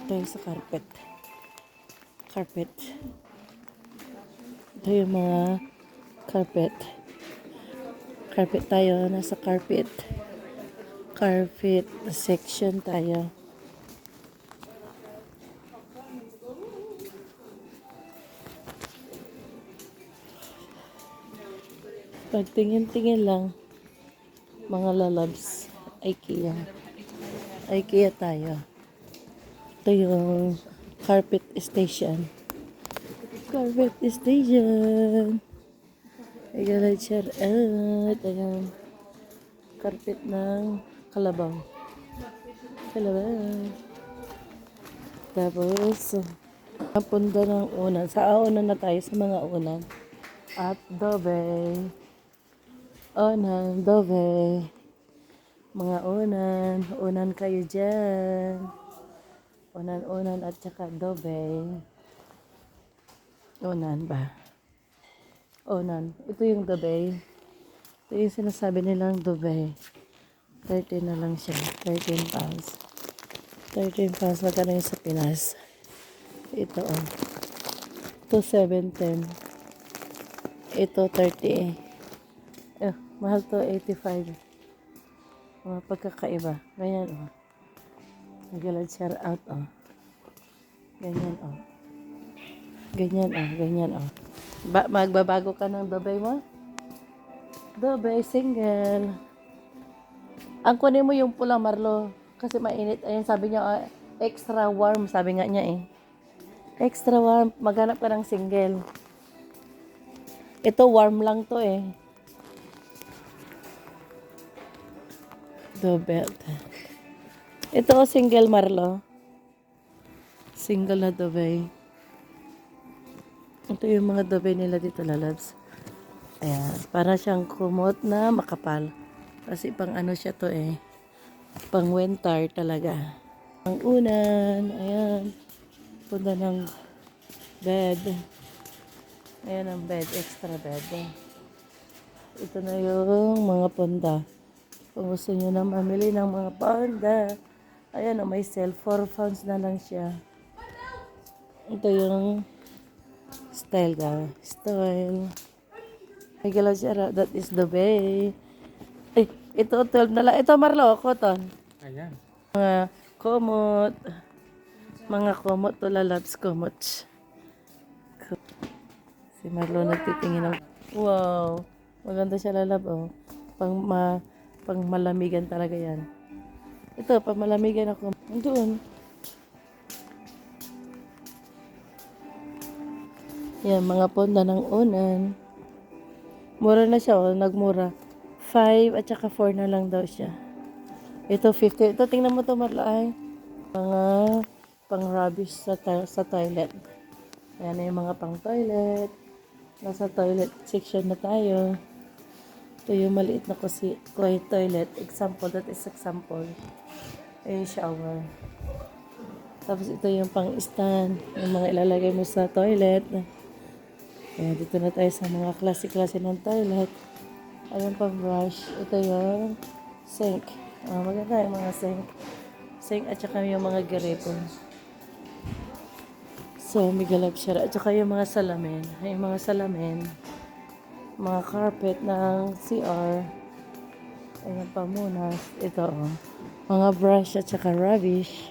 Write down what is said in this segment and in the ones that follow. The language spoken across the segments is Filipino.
Tayo sa carpet. Carpet. Ito yung mga carpet. Carpet tayo. Nasa carpet. Carpet section tayo. Pagtingin-tingin lang, mga lalabs, IKEA. IKEA tayo. Ito yung carpet station. Carpet station. Ay, galay chair. Ayan. Carpet ng kalabaw. Kalabaw. Tapos, ang punda ng unan. Sa unan na tayo sa mga unan. At dobe. Unan, dobe. Mga unan. Unan kayo dyan. Unan-unan at saka dobe. Unan ba? Unan. Ito yung dobe. Ito yung sinasabi nilang dobe. 13 na lang siya. 13 pounds. 13 pounds. Magkano yung sa Pinas? Ito oh. Ito 710. Ito 30. Mahal to 85. Mga pagkakaiba. Ganyan oh. Nagalag share out oh. Ganyan oh. Ganyan oh. Ganyan oh. Magbabago ka ng dobe mo? Dobe single. Ang kunin mo yung pula, Marlo. Kasi mainit. Ayun, sabi niya, extra warm. Sabi nga niya eh. Extra warm. Maghanap ka ng single. Ito, warm lang to eh. Dobet. Ito, single, Marlo. Single na dobe. Ito yung mga dobe nila dito, lalabs. Ayan. Para siyang kumot na makapal. Kasi pang ano siya to eh. Pang winter talaga. Ang unan, ayan. Punta ng bed. Ayan ang bed, extra bed. Ito na yung mga punda. Kung gusto nyo na mamili ng mga punda, ayan o, may sale. 4 pounds na lang siya. Ito yung style daw. Style. May gala siya, that is the bay. Ay, ito 12 na lang. Ito Marlo, cotton. Ayan. Mga komot. Mga komot to lalabs komot. Si Marlo nagtitingin ng wow. Maganda siya lalab oh. Pang malamigan talaga yan. Ito, pang malamigan ako. Doon. Yan, mga ponda ng unan. Mura na siya oh, nagmura. 5 at saka 4 na lang daw siya. Ito 50. Ito tingnan mo to Marlo ay. Mga pang rubbish sa toilet. Ayan na yung mga pang toilet. Nasa toilet section na tayo. Ito yung maliit na quiet toilet. Example, that is example. Ayan shower. Tapos ito yung pang stand. Yung mga ilalagay mo sa toilet. Ayan, dito na tayo sa mga klase-klase ng toilet. Ayan pang brush. Ito yung sink. Maganda yung mga sink. Sink at saka yung mga garipon. So, may galap siya. At saka yung mga salamin. Yung mga salamin. Mga carpet ng CR. Ayan pa muna. Ito oh. Mga brush at saka rubbish.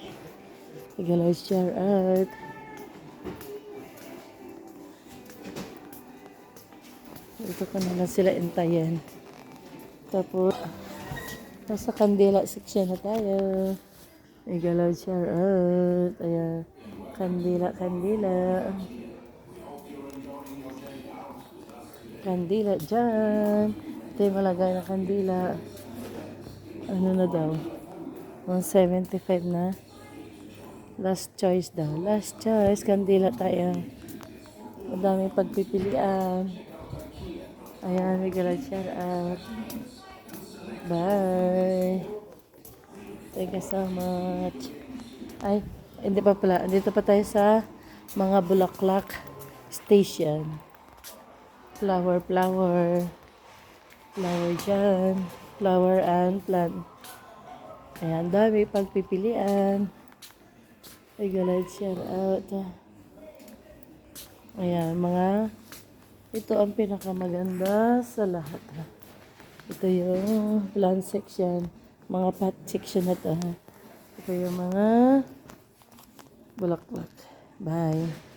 May galap siya at dito ka na lang sila intayin. Tapos, nasa kandila section na tayo. May galaw siya at ayan. Kandila. Kandila dyan. Ito yung malagay na kandila. Ano na daw? 175 na. Last choice daw. Last choice. Kandila tayo. Madaming pagpipilian. Ayan, may galaw siya at bye. Thank you so much. Ay, hindi pa pala. Dito pa tayo sa mga bulaklak station. Flower. Flower dyan. Flower and plant. Ayan, dami pagpipilian. I gotta share out. Ayan, ito ang pinakamaganda sa lahat. Ito yung plant section, mga pot section na to. Ito yung mga bulaklak. Bye.